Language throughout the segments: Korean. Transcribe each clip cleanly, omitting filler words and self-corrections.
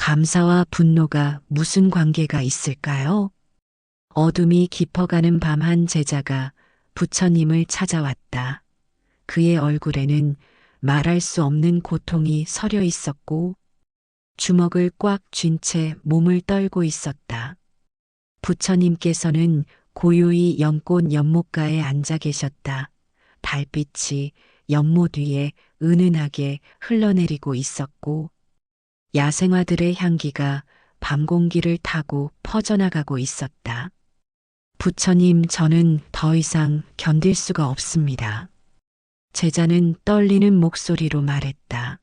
감사와 분노가 무슨 관계가 있을까요? 어둠이 깊어가는 밤 한 제자가 부처님을 찾아왔다. 그의 얼굴에는 말할 수 없는 고통이 서려 있었고 주먹을 꽉 쥔 채 몸을 떨고 있었다. 부처님께서는 고요히 연꽃 연못가에 앉아 계셨다. 달빛이 연못 위에 은은하게 흘러내리고 있었고 야생화들의 향기가 밤 공기를 타고 퍼져나가고 있었다. 부처님, 저는 더 이상 견딜 수가 없습니다. 제자는 떨리는 목소리로 말했다.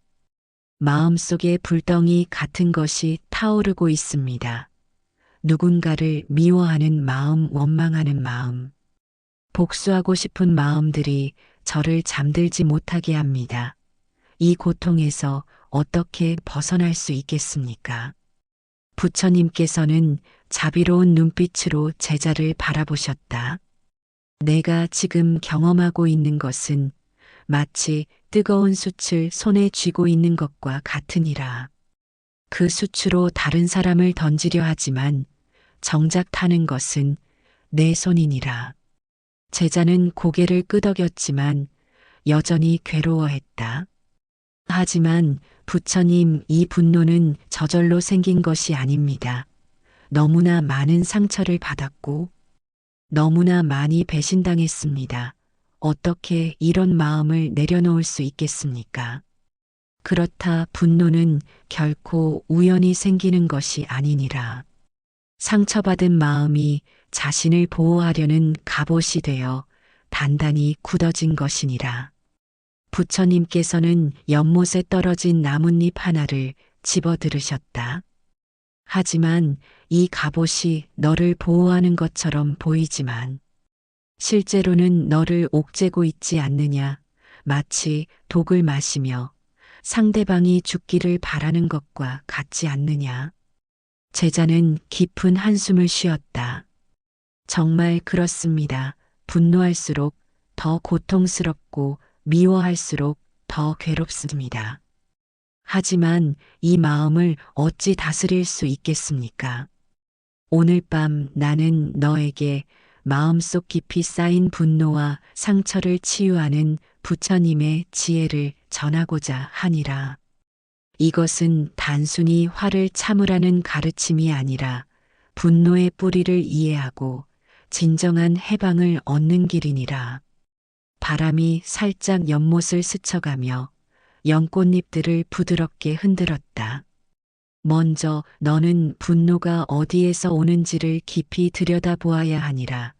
마음속에 불덩이 같은 것이 타오르고 있습니다. 누군가를 미워하는 마음, 원망하는 마음, 복수하고 싶은 마음들이 저를 잠들지 못하게 합니다. 이 고통에서 어떻게 벗어날 수 있겠습니까? 부처님께서는 자비로운 눈빛으로 제자를 바라보셨다. 내가 지금 경험하고 있는 것은 마치 뜨거운 숯을 손에 쥐고 있는 것과 같으니라. 그 숯으로 다른 사람을 던지려 하지만 정작 타는 것은 내 손이니라. 제자는 고개를 끄덕였지만 여전히 괴로워했다. 하지만 부처님, 이 분노는 저절로 생긴 것이 아닙니다. 너무나 많은 상처를 받았고 너무나 많이 배신당했습니다. 어떻게 이런 마음을 내려놓을 수 있겠습니까? 그렇다 분노는 결코 우연히 생기는 것이 아니니라. 상처받은 마음이 자신을 보호하려는 갑옷이 되어 단단히 굳어진 것이니라. 부처님께서는 연못에 떨어진 나뭇잎 하나를 집어 들으셨다. 하지만 이 갑옷이 너를 보호하는 것처럼 보이지만 실제로는 너를 옥죄고 있지 않느냐. 마치 독을 마시며 상대방이 죽기를 바라는 것과 같지 않느냐. 제자는 깊은 한숨을 쉬었다. 정말 그렇습니다. 분노할수록 더 고통스럽고 미워할수록 더 괴롭습니다. 하지만 이 마음을 어찌 다스릴 수 있겠습니까? 오늘 밤 나는 너에게 마음속 깊이 쌓인 분노와 상처를 치유하는 부처님의 지혜를 전하고자 하니라. 이것은 단순히 화를 참으라는 가르침이 아니라 분노의 뿌리를 이해하고 진정한 해방을 얻는 길이니라. 바람이 살짝 연못을 스쳐가며 연꽃잎들을 부드럽게 흔들었다. 먼저 너는 분노가 어디에서 오는지를 깊이 들여다보아야 하니라.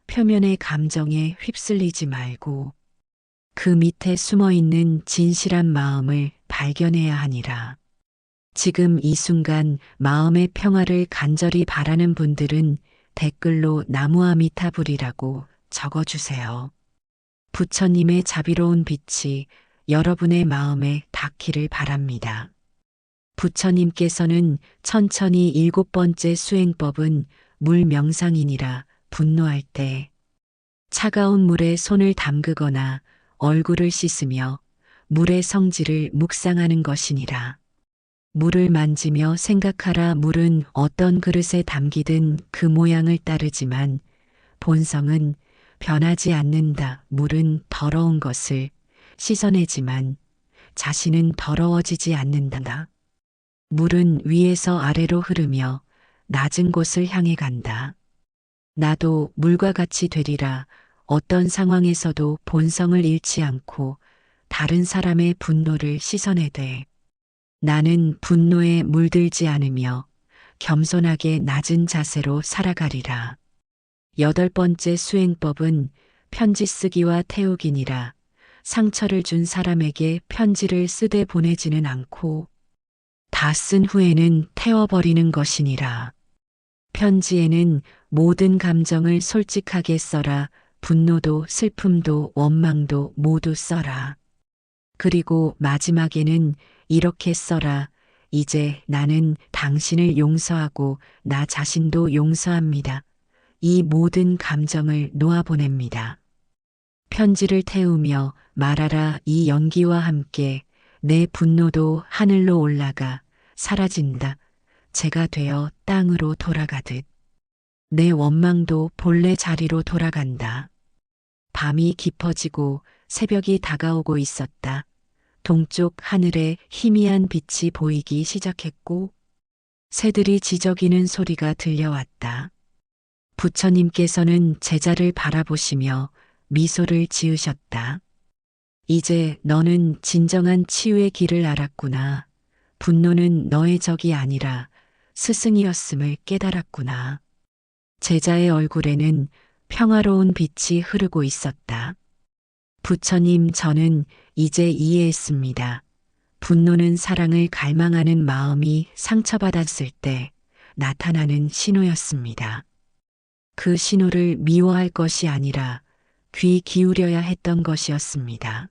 표면의 감정에 휩쓸리지 말고 그 밑에 숨어있는 진실한 마음을 발견해야 하니라. 지금 이 순간 마음의 평화를 간절히 바라는 분들은 댓글로 나무아미타불이라고 적어주세요. 부처님의 자비로운 빛이 여러분의 마음에 닿기를 바랍니다. 부처님께서는 천천히 7번째 수행법은 물 명상이니라. 분노할 때 차가운 물에 손을 담그거나 얼굴을 씻으며 물의 성질을 묵상하는 것이니라. 물을 만지며 생각하라. 물은 어떤 그릇에 담기든 그 모양을 따르지만 본성은 변하지 않는다. 물은 더러운 것을 씻어내지만 자신은 더러워지지 않는다. 물은 위에서 아래로 흐르며 낮은 곳을 향해 간다. 나도 물과 같이 되리라. 어떤 상황에서도 본성을 잃지 않고 다른 사람의 분노를 씻어내되 나는 분노에 물들지 않으며 겸손하게 낮은 자세로 살아가리라. 8번째 수행법은 편지 쓰기와 태우기니라. 상처를 준 사람에게 편지를 쓰되 보내지는 않고 다 쓴 후에는 태워버리는 것이니라. 편지에는 모든 감정을 솔직하게 써라. 분노도 슬픔도 원망도 모두 써라. 그리고 마지막에는 이렇게 써라. 이제 나는 당신을 용서하고 나 자신도 용서합니다. 이 모든 감정을 놓아보냅니다. 편지를 태우며 말하라. 이 연기와 함께 내 분노도 하늘로 올라가 사라진다. 재가 되어 땅으로 돌아가듯 내 원망도 본래 자리로 돌아간다. 밤이 깊어지고 새벽이 다가오고 있었다. 동쪽 하늘에 희미한 빛이 보이기 시작했고 새들이 지저귀는 소리가 들려왔다. 부처님께서는 제자를 바라보시며 미소를 지으셨다. 이제 너는 진정한 치유의 길을 알았구나. 분노는 너의 적이 아니라 스승이었음을 깨달았구나. 제자의 얼굴에는 평화로운 빛이 흐르고 있었다. 부처님, 저는 이제 이해했습니다. 분노는 사랑을 갈망하는 마음이 상처받았을 때 나타나는 신호였습니다. 그 신호를 미워할 것이 아니라 귀 기울여야 했던 것이었습니다.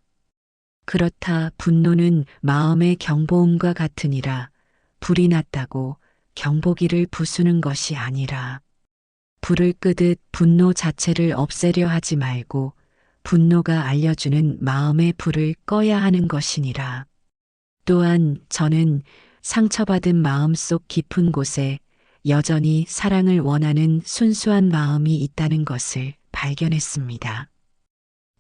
그렇다 분노는 마음의 경보음과 같으니라. 불이 났다고 경보기를 부수는 것이 아니라 불을 끄듯 분노 자체를 없애려 하지 말고 분노가 알려주는 마음의 불을 꺼야 하는 것이니라. 또한 저는 상처받은 마음속 깊은 곳에 여전히 사랑을 원하는 순수한 마음이 있다는 것을 발견했습니다.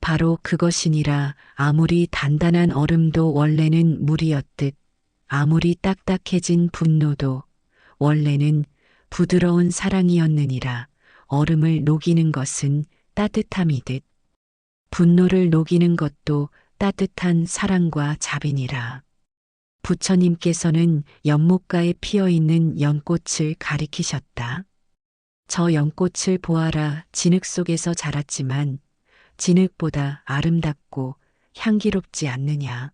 바로 그것이니라. 아무리 단단한 얼음도 원래는 물이었듯 아무리 딱딱해진 분노도 원래는 부드러운 사랑이었느니라. 얼음을 녹이는 것은 따뜻함이듯 분노를 녹이는 것도 따뜻한 사랑과 자비니라. 부처님께서는 연못가에 피어있는 연꽃을 가리키셨다. 저 연꽃을 보아라. 진흙 속에서 자랐지만 진흙보다 아름답고 향기롭지 않느냐.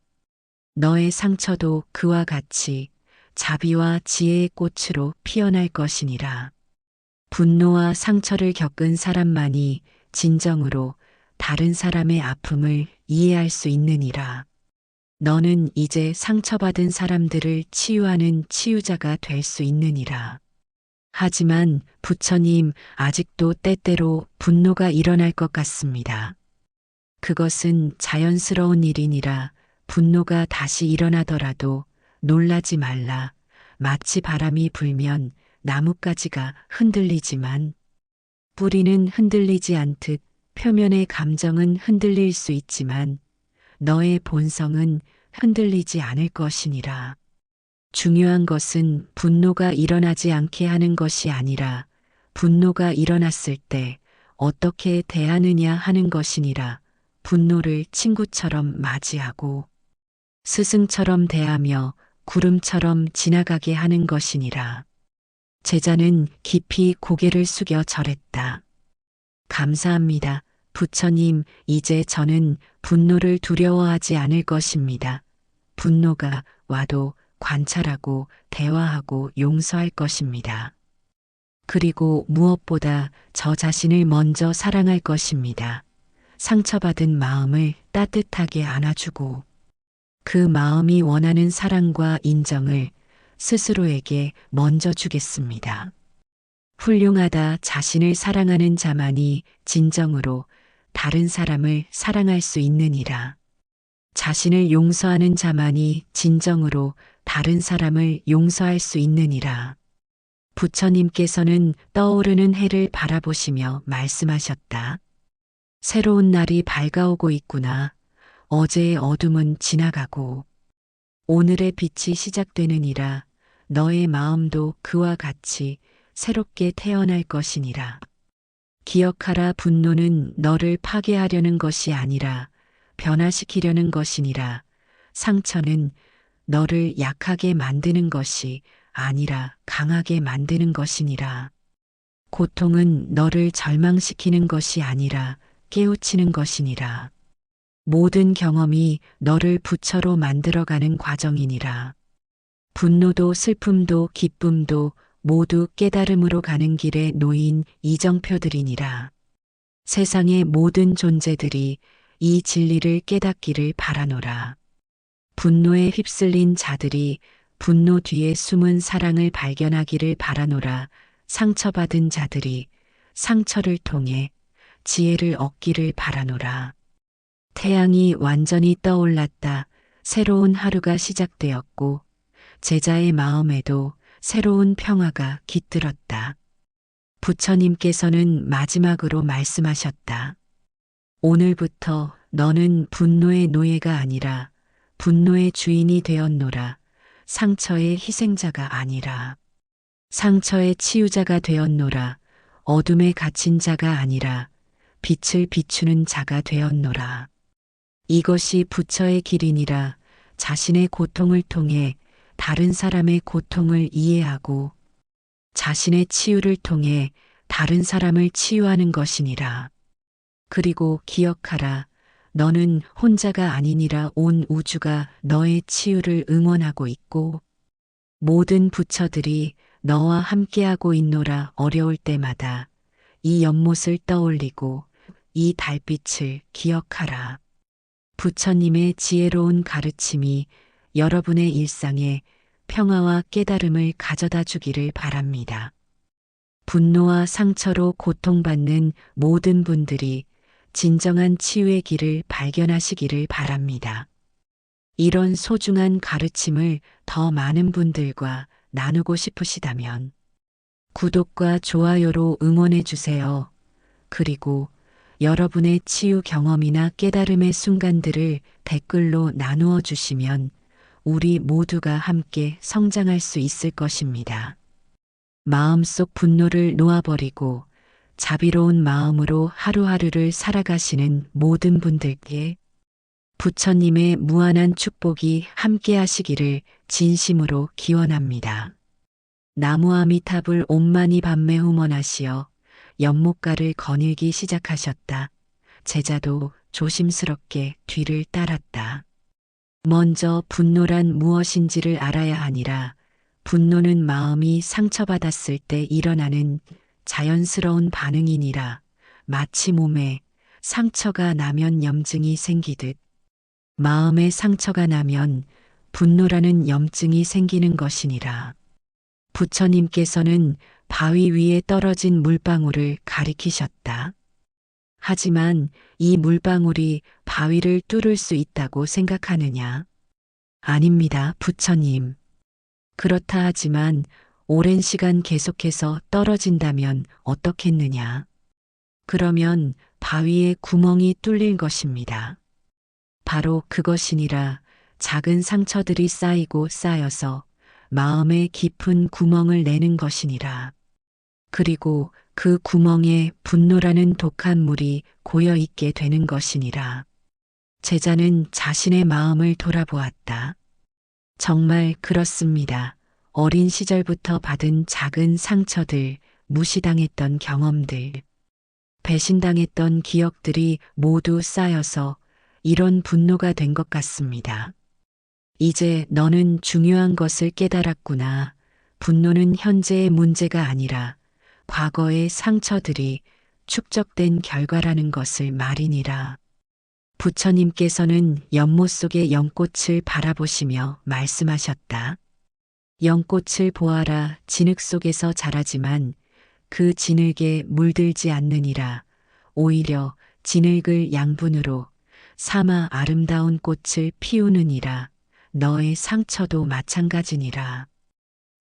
너의 상처도 그와 같이 자비와 지혜의 꽃으로 피어날 것이니라. 분노와 상처를 겪은 사람만이 진정으로 다른 사람의 아픔을 이해할 수 있느니라. 너는 이제 상처받은 사람들을 치유하는 치유자가 될 수 있느니라. 하지만 부처님, 아직도 때때로 분노가 일어날 것 같습니다. 그것은 자연스러운 일이니라. 분노가 다시 일어나더라도 놀라지 말라. 마치 바람이 불면 나뭇가지가 흔들리지만 뿌리는 흔들리지 않듯 표면의 감정은 흔들릴 수 있지만 너의 본성은 흔들리지 않을 것이니라. 중요한 것은 분노가 일어나지 않게 하는 것이 아니라 분노가 일어났을 때 어떻게 대하느냐 하는 것이니라. 분노를 친구처럼 맞이하고 스승처럼 대하며 구름처럼 지나가게 하는 것이니라. 제자는 깊이 고개를 숙여 절했다. 감사합니다. 부처님, 이제 저는 분노를 두려워하지 않을 것입니다. 분노가 와도 관찰하고 대화하고 용서할 것입니다. 그리고 무엇보다 저 자신을 먼저 사랑할 것입니다. 상처받은 마음을 따뜻하게 안아주고 그 마음이 원하는 사랑과 인정을 스스로에게 먼저 주겠습니다. 훌륭하다. 자신을 사랑하는 자만이 진정으로 다른 사람을 사랑할 수 있느니라. 자신을 용서하는 자만이 진정으로 다른 사람을 용서할 수 있느니라. 부처님께서는 떠오르는 해를 바라보시며 말씀하셨다. 새로운 날이 밝아오고 있구나. 어제의 어둠은 지나가고 오늘의 빛이 시작되느니라. 너의 마음도 그와 같이 새롭게 태어날 것이니라. 기억하라. 분노는 너를 파괴하려는 것이 아니라 변화시키려는 것이니라. 상처는 너를 약하게 만드는 것이 아니라 강하게 만드는 것이니라. 고통은 너를 절망시키는 것이 아니라 깨우치는 것이니라. 모든 경험이 너를 부처로 만들어가는 과정이니라. 분노도 슬픔도 기쁨도 모두 깨달음으로 가는 길에 놓인 이정표들이니라. 세상의 모든 존재들이 이 진리를 깨닫기를 바라노라. 분노에 휩쓸린 자들이 분노 뒤에 숨은 사랑을 발견하기를 바라노라. 상처받은 자들이 상처를 통해 지혜를 얻기를 바라노라. 태양이 완전히 떠올랐다. 새로운 하루가 시작되었고 제자의 마음에도 새로운 평화가 깃들었다. 부처님께서는 마지막으로 말씀하셨다. 오늘부터 너는 분노의 노예가 아니라 분노의 주인이 되었노라. 상처의 희생자가 아니라 상처의 치유자가 되었노라. 어둠에 갇힌 자가 아니라 빛을 비추는 자가 되었노라. 이것이 부처의 길이니라. 자신의 고통을 통해 다른 사람의 고통을 이해하고 자신의 치유를 통해 다른 사람을 치유하는 것이니라. 그리고 기억하라. 너는 혼자가 아니니라. 온 우주가 너의 치유를 응원하고 있고 모든 부처들이 너와 함께하고 있노라. 어려울 때마다 이 연못을 떠올리고 이 달빛을 기억하라. 부처님의 지혜로운 가르침이 여러분의 일상에 평화와 깨달음을 가져다 주기를 바랍니다. 분노와 상처로 고통받는 모든 분들이 진정한 치유의 길을 발견하시기를 바랍니다. 이런 소중한 가르침을 더 많은 분들과 나누고 싶으시다면 구독과 좋아요로 응원해 주세요. 그리고 여러분의 치유 경험이나 깨달음의 순간들을 댓글로 나누어 주시면 우리 모두가 함께 성장할 수 있을 것입니다. 마음속 분노를 놓아버리고 자비로운 마음으로 하루하루를 살아가시는 모든 분들께 부처님의 무한한 축복이 함께 하시기를 진심으로 기원합니다. 나무아미타불 옴마니 밤매 후먼하시어 연못가를 거닐기 시작하셨다. 제자도 조심스럽게 뒤를 따랐다. 먼저 분노란 무엇인지를 알아야 하니라. 분노는 마음이 상처받았을 때 일어나는 자연스러운 반응이니라. 마치 몸에 상처가 나면 염증이 생기듯 마음에 상처가 나면 분노라는 염증이 생기는 것이니라. 부처님께서는 바위 위에 떨어진 물방울을 가리키셨다. 하지만 이 물방울이 바위를 뚫을 수 있다고 생각하느냐? 아닙니다, 부처님. 그렇다 하지만 오랜 시간 계속해서 떨어진다면 어떻겠느냐? 그러면 바위에 구멍이 뚫릴 것입니다. 바로 그것이니라. 작은 상처들이 쌓이고 쌓여서 마음에 깊은 구멍을 내는 것이니라. 그리고 그 구멍에 분노라는 독한 물이 고여 있게 되는 것이니라. 제자는 자신의 마음을 돌아보았다. 정말 그렇습니다. 어린 시절부터 받은 작은 상처들, 무시당했던 경험들, 배신당했던 기억들이 모두 쌓여서 이런 분노가 된 것 같습니다. 이제 너는 중요한 것을 깨달았구나. 분노는 현재의 문제가 아니라 과거의 상처들이 축적된 결과라는 것을 말이니라. 부처님께서는 연못 속의 연꽃을 바라보시며 말씀하셨다. 연꽃을 보아라. 진흙 속에서 자라지만 그 진흙에 물들지 않느니라. 오히려 진흙을 양분으로 삼아 아름다운 꽃을 피우느니라. 너의 상처도 마찬가지니라.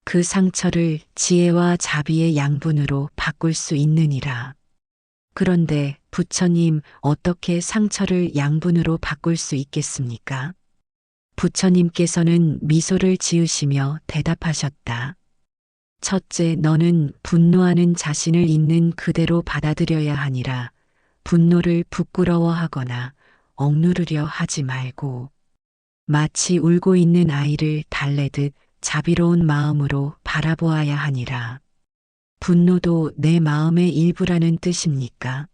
그 상처를 지혜와 자비의 양분으로 바꿀 수 있느니라. 그런데 부처님, 어떻게 상처를 양분으로 바꿀 수 있겠습니까? 부처님께서는 미소를 지으시며 대답하셨다. 첫째, 너는 분노하는 자신을 있는 그대로 받아들여야 하니라. 분노를 부끄러워하거나 억누르려 하지 말고 마치 울고 있는 아이를 달래듯 자비로운 마음으로 바라보아야 하니라. 분노도 내 마음의 일부라는 뜻입니까?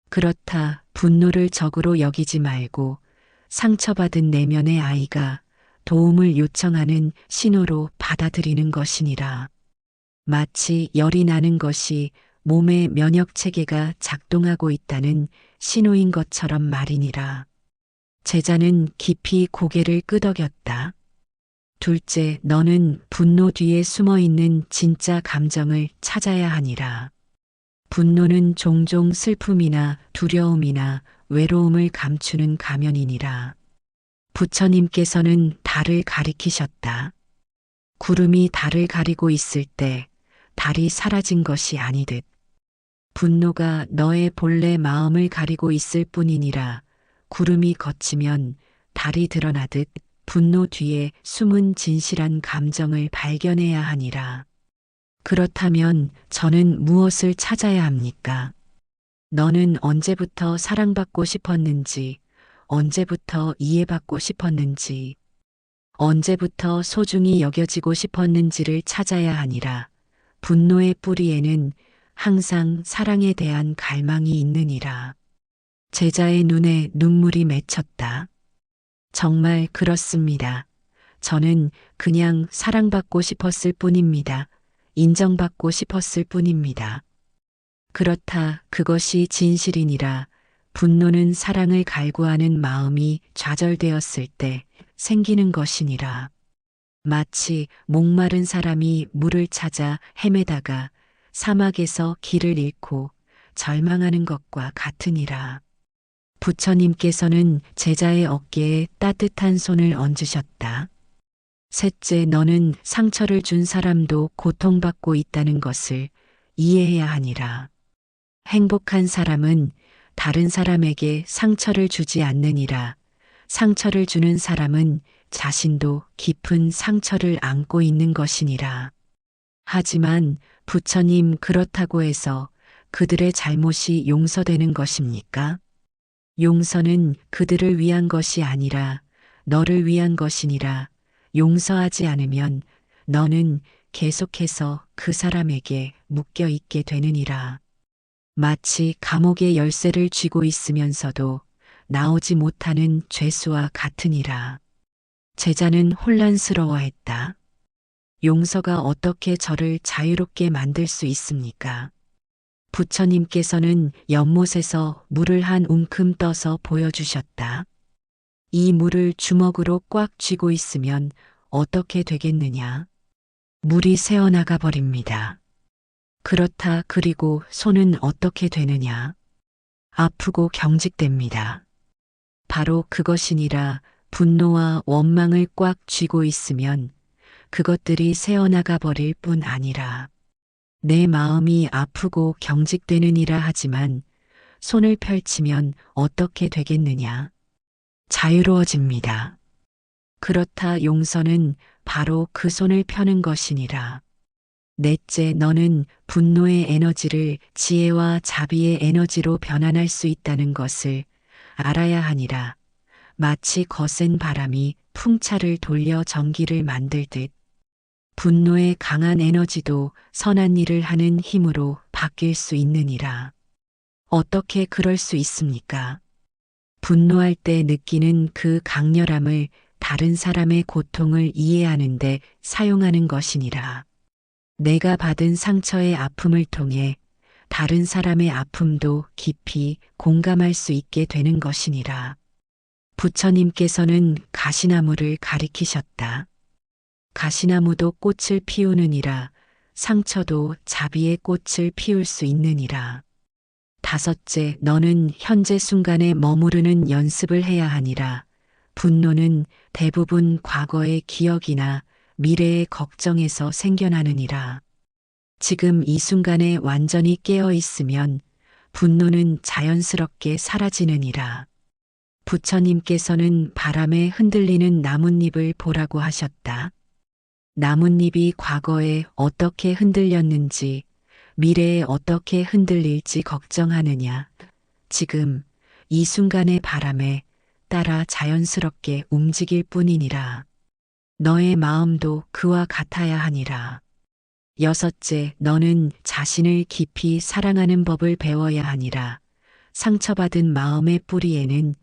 그렇다. 분노를 적으로 여기지 말고 상처받은 내면의 아이가 도움을 요청하는 신호로 받아들이는 것이니라. 마치 열이 나는 것이 몸의 면역 체계가 작동하고 있다는 신호인 것처럼 말이니라. 제자는 깊이 고개를 끄덕였다. 둘째, 너는 분노 뒤에 숨어 있는 진짜 감정을 찾아야 하니라. 분노는 종종 슬픔이나 두려움이나 외로움을 감추는 가면이니라. 부처님께서는 달을 가리키셨다. 구름이 달을 가리고 있을 때 달이 사라진 것이 아니듯 분노가 너의 본래 마음을 가리고 있을 뿐이니라. 구름이 걷히면 달이 드러나듯 분노 뒤에 숨은 진실한 감정을 발견해야 하니라. 그렇다면 저는 무엇을 찾아야 합니까? 너는 언제부터 사랑받고 싶었는지, 언제부터 이해받고 싶었는지, 언제부터 소중히 여겨지고 싶었는지를 찾아야 하니라. 분노의 뿌리에는 항상 사랑에 대한 갈망이 있느니라. 제자의 눈에 눈물이 맺혔다. 정말 그렇습니다. 저는 그냥 사랑받고 싶었을 뿐입니다. 인정받고 싶었을 뿐입니다. 그렇다 그것이 진실이니라. 분노는 사랑을 갈구하는 마음이 좌절되었을 때 생기는 것이니라. 마치 목마른 사람이 물을 찾아 헤매다가 사막에서 길을 잃고 절망하는 것과 같으니라. 부처님께서는 제자의 어깨에 따뜻한 손을 얹으셨다. 셋째, 너는 상처를 준 사람도 고통받고 있다는 것을 이해해야 하니라. 행복한 사람은 다른 사람에게 상처를 주지 않느니라. 상처를 주는 사람은 자신도 깊은 상처를 안고 있는 것이니라. 하지만 부처님, 그렇다고 해서 그들의 잘못이 용서되는 것입니까? 용서는 그들을 위한 것이 아니라 너를 위한 것이니라. 용서하지 않으면 너는 계속해서 그 사람에게 묶여 있게 되느니라. 마치 감옥의 열쇠를 쥐고 있으면서도 나오지 못하는 죄수와 같으니라. 제자는 혼란스러워했다. 용서가 어떻게 저를 자유롭게 만들 수 있습니까? 부처님께서는 연못에서 물을 한 움큼 떠서 보여주셨다. 이 물을 주먹으로 꽉 쥐고 있으면 어떻게 되겠느냐? 물이 새어나가 버립니다. 그렇다. 그리고 손은 어떻게 되느냐? 아프고 경직됩니다. 바로 그것이니라. 분노와 원망을 꽉 쥐고 있으면 그것들이 새어나가 버릴 뿐 아니라 내 마음이 아프고 경직되느니라. 하지만 손을 펼치면 어떻게 되겠느냐? 자유로워집니다. 그렇다. 용서는 바로 그 손을 펴는 것이니라. 넷째, 너는 분노의 에너지를 지혜와 자비의 에너지로 변환할 수 있다는 것을 알아야 하니라. 마치 거센 바람이 풍차를 돌려 전기를 만들듯 분노의 강한 에너지도 선한 일을 하는 힘으로 바뀔 수 있느니라. 어떻게 그럴 수 있습니까? 분노할 때 느끼는 그 강렬함을 다른 사람의 고통을 이해하는데 사용하는 것이니라. 내가 받은 상처의 아픔을 통해 다른 사람의 아픔도 깊이 공감할 수 있게 되는 것이니라. 부처님께서는 가시나무를 가리키셨다. 가시나무도 꽃을 피우느니라. 상처도 자비의 꽃을 피울 수 있느니라. 다섯째, 너는 현재 순간에 머무르는 연습을 해야 하니라. 분노는 대부분 과거의 기억이나 미래의 걱정에서 생겨나느니라. 지금 이 순간에 완전히 깨어 있으면 분노는 자연스럽게 사라지느니라. 부처님께서는 바람에 흔들리는 나뭇잎을 보라고 하셨다. 나뭇잎이 과거에 어떻게 흔들렸는지, 미래에 어떻게 흔들릴지 걱정하느냐. 지금 이 순간의 바람에 따라 자연스럽게 움직일 뿐이니라. 너의 마음도 그와 같아야 하니라. 여섯째, 너는 자신을 깊이 사랑하는 법을 배워야 하니라. 상처받은 마음의 뿌리에는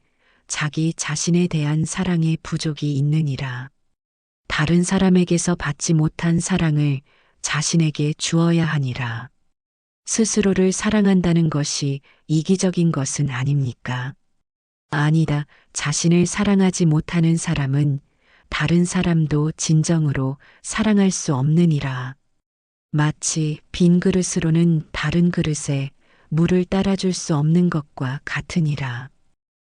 자기 자신에 대한 사랑의 부족이 있느니라. 다른 사람에게서 받지 못한 사랑을 자신에게 주어야 하니라. 스스로를 사랑한다는 것이 이기적인 것은 아닙니까? 아니다. 자신을 사랑하지 못하는 사람은 다른 사람도 진정으로 사랑할 수 없느니라. 마치 빈 그릇으로는 다른 그릇에 물을 따라줄 수 없는 것과 같으니라.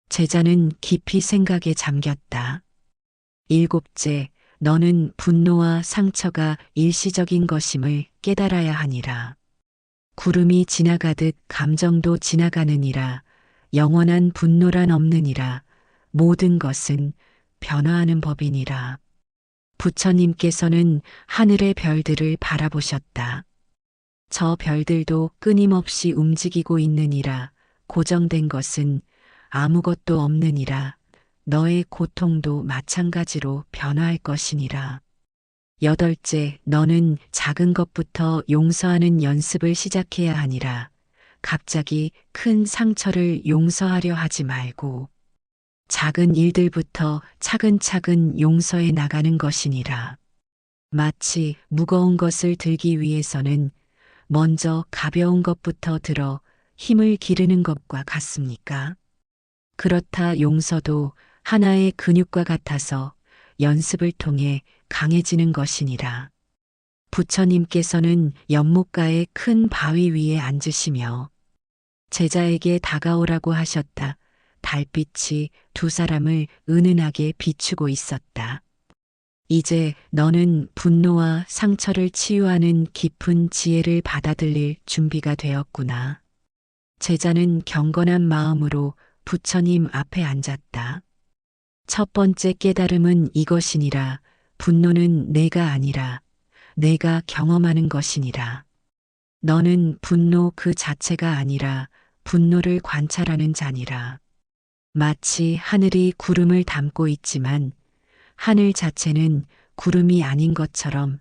제자는 깊이 생각에 잠겼다. 일곱째, 너는 분노와 상처가 일시적인 것임을 깨달아야 하니라. 구름이 지나가듯 감정도 지나가느니라. 영원한 분노란 없느니라. 모든 것은 변화하는 법이니라. 부처님께서는 하늘의 별들을 바라보셨다. 저 별들도 끊임없이 움직이고 있느니라. 고정된 것은 아무것도 없느니라. 너의 고통도 마찬가지로 변화할 것이니라. 여덟째, 너는 작은 것부터 용서하는 연습을 시작해야 하니라. 갑자기 큰 상처를 용서하려 하지 말고 작은 일들부터 차근차근 용서해 나가는 것이니라. 마치 무거운 것을 들기 위해서는 먼저 가벼운 것부터 들어 힘을 기르는 것과 같습니까? 그렇다 용서도 하나의 근육과 같아서 연습을 통해 강해지는 것이니라. 부처님께서는 연못가의 큰 바위 위에 앉으시며 제자에게 다가오라고 하셨다. 달빛이 두 사람을 은은하게 비추고 있었다. 이제 너는 분노와 상처를 치유하는 깊은 지혜를 받아들일 준비가 되었구나. 제자는 경건한 마음으로 부처님 앞에 앉았다. 첫 번째 깨달음은 이것이니라. 분노는 내가 아니라 내가 경험하는 것이니라. 너는 분노 그 자체가 아니라 분노를 관찰하는 자니라. 마치 하늘이 구름을 담고 있지만 하늘 자체는 구름이 아닌 것처럼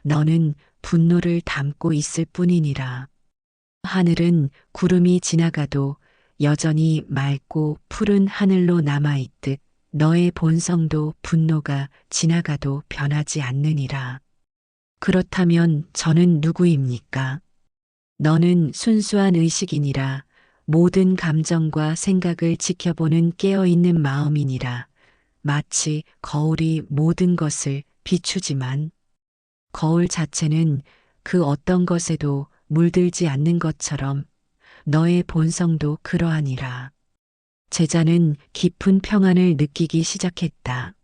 너는 분노를 담고 있을 뿐이니라. 하늘은 구름이 지나가도 여전히 맑고 푸른 하늘로 남아있듯 너의 본성도 분노가 지나가도 변하지 않느니라. 그렇다면 저는 누구입니까? 너는 순수한 의식이니라. 모든 감정과 생각을 지켜보는 깨어있는 마음이니라. 마치 거울이 모든 것을 비추지만 거울 자체는 그 어떤 것에도 물들지 않는 것처럼 너의 본성도 그러하니라. 제자는 깊은 평안을 느끼기 시작했다.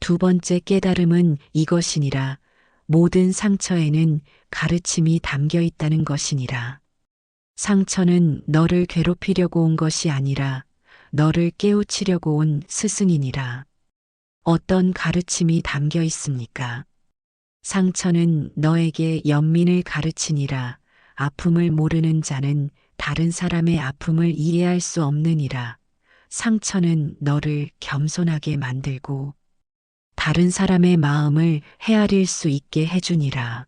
두 번째 깨달음은 이것이니라. 모든 상처에는 가르침이 담겨 있다는 것이니라. 상처는 너를 괴롭히려고 온 것이 아니라 너를 깨우치려고 온 스승이니라. 어떤 가르침이 담겨 있습니까? 상처는 너에게 연민을 가르치니라. 아픔을 모르는 자는 다른 사람의 아픔을 이해할 수 없느니라. 상처는 너를 겸손하게 만들고 다른 사람의 마음을 헤아릴 수 있게 해주니라.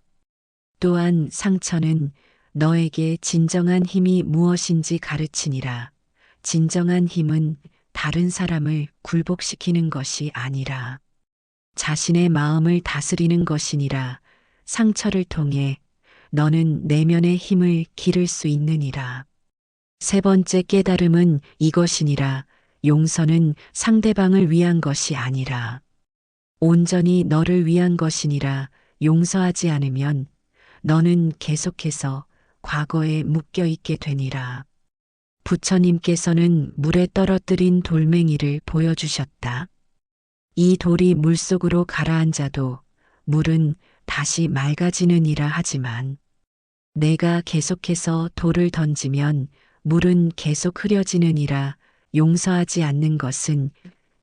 또한 상처는 너에게 진정한 힘이 무엇인지 가르치니라. 진정한 힘은 다른 사람을 굴복시키는 것이 아니라 자신의 마음을 다스리는 것이니라. 상처를 통해 너는 내면의 힘을 기를 수 있느니라. 세 번째 깨달음은 이것이니라. 용서는 상대방을 위한 것이 아니라 온전히 너를 위한 것이니라. 용서하지 않으면 너는 계속해서 과거에 묶여 있게 되니라. 부처님께서는 물에 떨어뜨린 돌멩이를 보여주셨다. 이 돌이 물속으로 가라앉아도 물은 다시 맑아지느니라 하지만 내가 계속해서 돌을 던지면 물은 계속 흐려지느니라. 용서하지 않는 것은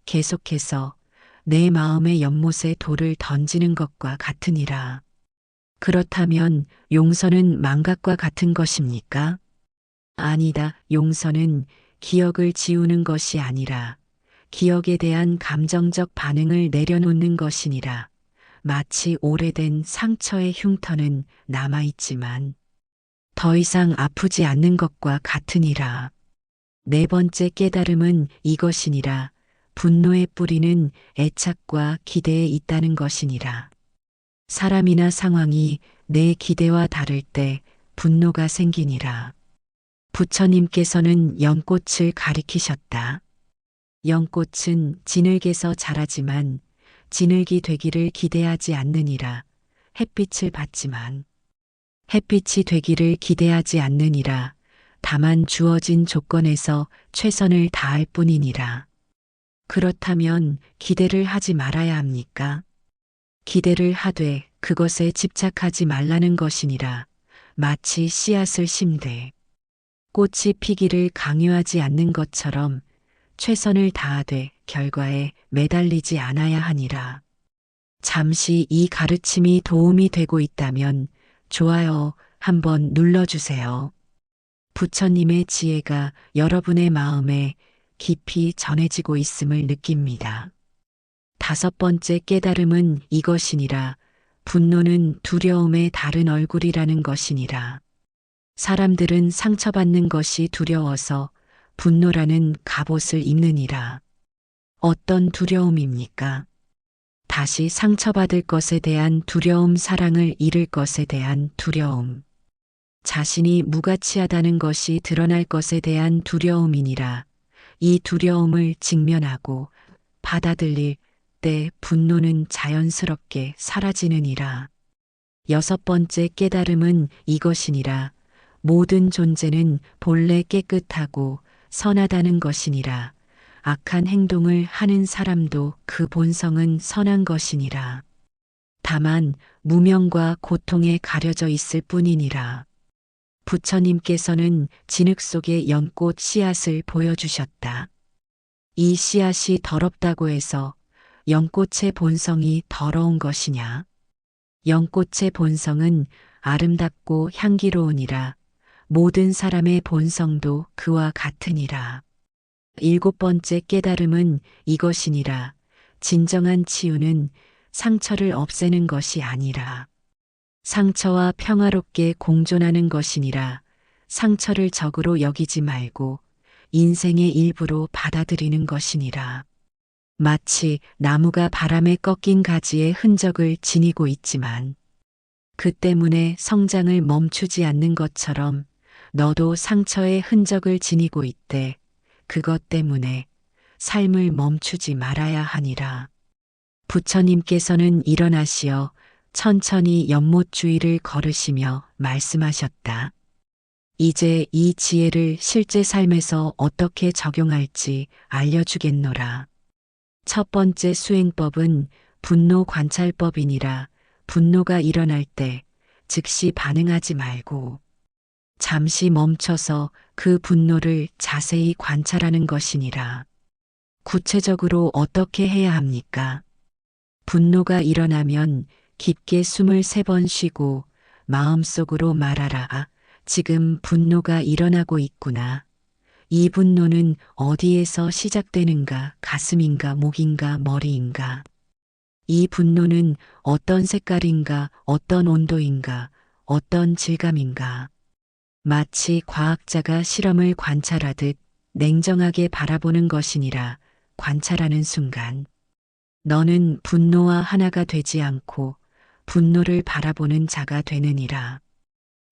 계속해서 내 마음의 연못에 돌을 던지는 것과 같으니라. 그렇다면 용서는 망각과 같은 것입니까? 아니다. 용서는 기억을 지우는 것이 아니라 기억에 대한 감정적 반응을 내려놓는 것이니라. 마치 오래된 상처의 흉터는 남아있지만 더 이상 아프지 않는 것과 같으니라. 네 번째 깨달음은 이것이니라. 분노의 뿌리는 애착과 기대에 있다는 것이니라. 사람이나 상황이 내 기대와 다를 때 분노가 생기니라. 부처님께서는 연꽃을 가리키셨다. 연꽃은 진흙에서 자라지만 진흙이 되기를 기대하지 않느니라. 햇빛을 받지만 햇빛이 되기를 기대하지 않느니라. 다만 주어진 조건에서 최선을 다할 뿐이니라. 그렇다면 기대를 하지 말아야 합니까? 기대를 하되 그것에 집착하지 말라는 것이니라. 마치 씨앗을 심되 꽃이 피기를 강요하지 않는 것처럼 최선을 다하되 결과에 매달리지 않아야 하니라. 잠시 이 가르침이 도움이 되고 있다면 좋아요 한번 눌러주세요. 부처님의 지혜가 여러분의 마음에 깊이 전해지고 있음을 느낍니다. 5번째 깨달음은 이것이니라. 분노는 두려움의 다른 얼굴이라는 것이니라. 사람들은 상처받는 것이 두려워서 분노라는 갑옷을 입느니라. 어떤 두려움입니까? 다시 상처받을 것에 대한 두려움, 사랑을 잃을 것에 대한 두려움. 자신이 무가치하다는 것이 드러날 것에 대한 두려움이니라. 이 두려움을 직면하고 받아들일 때 분노는 자연스럽게 사라지느니라. 6번째 깨달음은 이것이니라. 모든 존재는 본래 깨끗하고 선하다는 것이니라. 악한 행동을 하는 사람도 그 본성은 선한 것이니라. 다만 무명과 고통에 가려져 있을 뿐이니라. 부처님께서는 진흙 속의 연꽃 씨앗을 보여주셨다. 이 씨앗이 더럽다고 해서 연꽃의 본성이 더러운 것이냐? 연꽃의 본성은 아름답고 향기로우니라. 모든 사람의 본성도 그와 같으니라. 7번째 깨달음은 이것이니라. 진정한 치유는 상처를 없애는 것이 아니라 상처와 평화롭게 공존하는 것이니라. 상처를 적으로 여기지 말고 인생의 일부로 받아들이는 것이니라. 마치 나무가 바람에 꺾인 가지의 흔적을 지니고 있지만 그 때문에 성장을 멈추지 않는 것처럼 너도 상처의 흔적을 지니고 있대. 그것 때문에 삶을 멈추지 말아야 하니라. 부처님께서는 일어나시어 천천히 연못 주위를 걸으시며 말씀하셨다. 이제 이 지혜를 실제 삶에서 어떻게 적용할지 알려주겠노라. 첫 번째 수행법은 분노 관찰법이니라. 분노가 일어날 때 즉시 반응하지 말고 잠시 멈춰서 그 분노를 자세히 관찰하는 것이니라. 구체적으로 어떻게 해야 합니까? 분노가 일어나면 깊게 숨을 3번 쉬고 마음속으로 말하라. 아, 지금 분노가 일어나고 있구나. 이 분노는 어디에서 시작되는가? 가슴인가? 목인가? 머리인가? 이 분노는 어떤 색깔인가? 어떤 온도인가? 어떤 질감인가? 마치 과학자가 실험을 관찰하듯 냉정하게 바라보는 것이니라. 관찰하는 순간 너는 분노와 하나가 되지 않고 분노를 바라보는 자가 되느니라.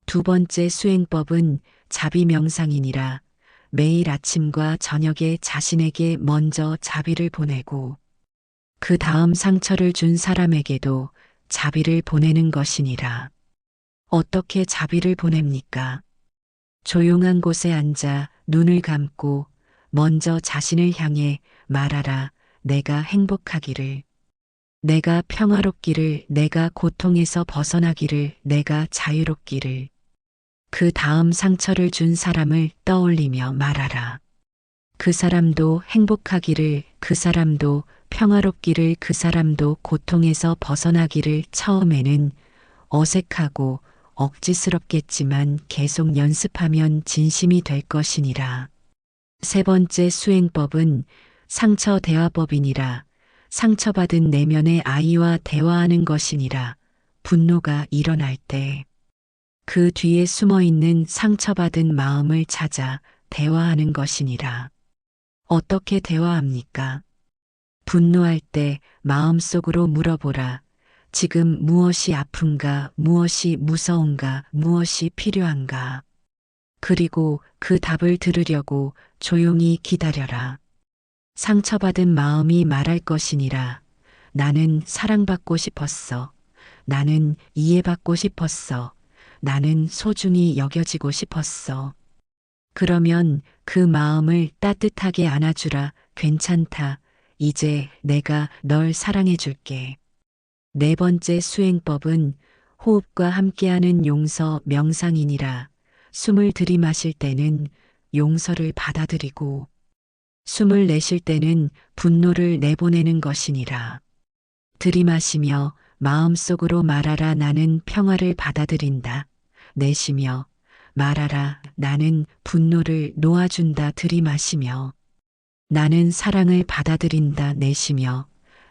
2번째 수행법은 자비 명상이니라. 매일 아침과 저녁에 자신에게 먼저 자비를 보내고 그 다음 상처를 준 사람에게도 자비를 보내는 것이니라. 어떻게 자비를 보냅니까? 조용한 곳에 앉아 눈을 감고 먼저 자신을 향해 말하라. 내가 행복하기를, 내가 평화롭기를, 내가 고통에서 벗어나기를, 내가 자유롭기를. 그 다음 상처를 준 사람을 떠올리며 말하라. 그 사람도 행복하기를, 그 사람도 평화롭기를, 그 사람도 고통에서 벗어나기를. 처음에는 어색하고 억지스럽겠지만 계속 연습하면 진심이 될 것이니라. 3번째 수행법은 상처 대화법이니라. 상처받은 내면의 아이와 대화하는 것이니라. 분노가 일어날 때 그 뒤에 숨어있는 상처받은 마음을 찾아 대화하는 것이니라. 어떻게 대화합니까? 분노할 때 마음속으로 물어보라. 지금 무엇이 아픈가? 무엇이 무서운가? 무엇이 필요한가? 그리고 그 답을 들으려고 조용히 기다려라. 상처받은 마음이 말할 것이니라. 나는 사랑받고 싶었어. 나는 이해받고 싶었어. 나는 소중히 여겨지고 싶었어. 그러면 그 마음을 따뜻하게 안아주라. 괜찮다. 이제 내가 널 사랑해 줄게. 네 번째 수행법은 호흡과 함께하는 용서 명상이니라. 숨을 들이마실 때는 용서를 받아들이고 숨을 내쉴 때는 분노를 내보내는 것이니라. 들이마시며 마음속으로 말하라 나는 평화를 받아들인다. 내쉬며 말하라 나는 분노를 놓아준다. 들이마시며 나는 사랑을 받아들인다. 내쉬며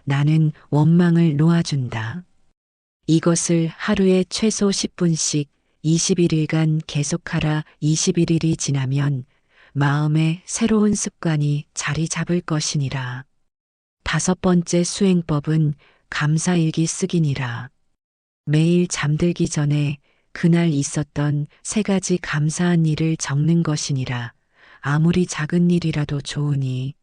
나는 원망을 놓아준다. 이것을 하루에 최소 10분씩 21일간 계속하라. 21일이 지나면 마음에 새로운 습관이 자리 잡을 것이니라. 다섯 번째 수행법은 감사일기 쓰기니라. 매일 잠들기 전에 그날 있었던 세 가지 감사한 일을 적는 것이니라. 아무리 작은 일이라도 좋으니.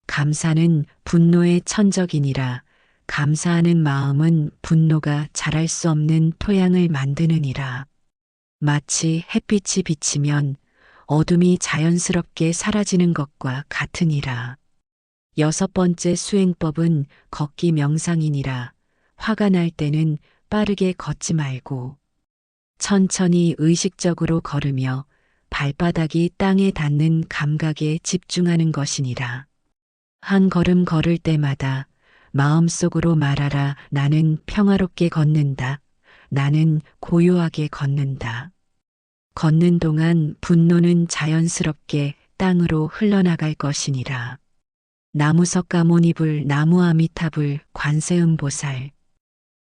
감사는 분노의 천적이니라. 감사하는 마음은 분노가 자랄 수 없는 토양을 만드느니라. 마치 햇빛이 비치면 어둠이 자연스럽게 사라지는 것과 같으니라. 여섯 번째 수행법은 걷기 명상이니라. 화가 날 때는 빠르게 걷지 말고 천천히 의식적으로 걸으며 발바닥이 땅에 닿는 감각에 집중하는 것이니라. 한 걸음 걸을 때마다 마음속으로 말하라 나는 평화롭게 걷는다. 나는 고요하게 걷는다. 걷는 동안 분노는 자연스럽게 땅으로 흘러나갈 것이니라. 나무석가모니불 나무아미타불 관세음보살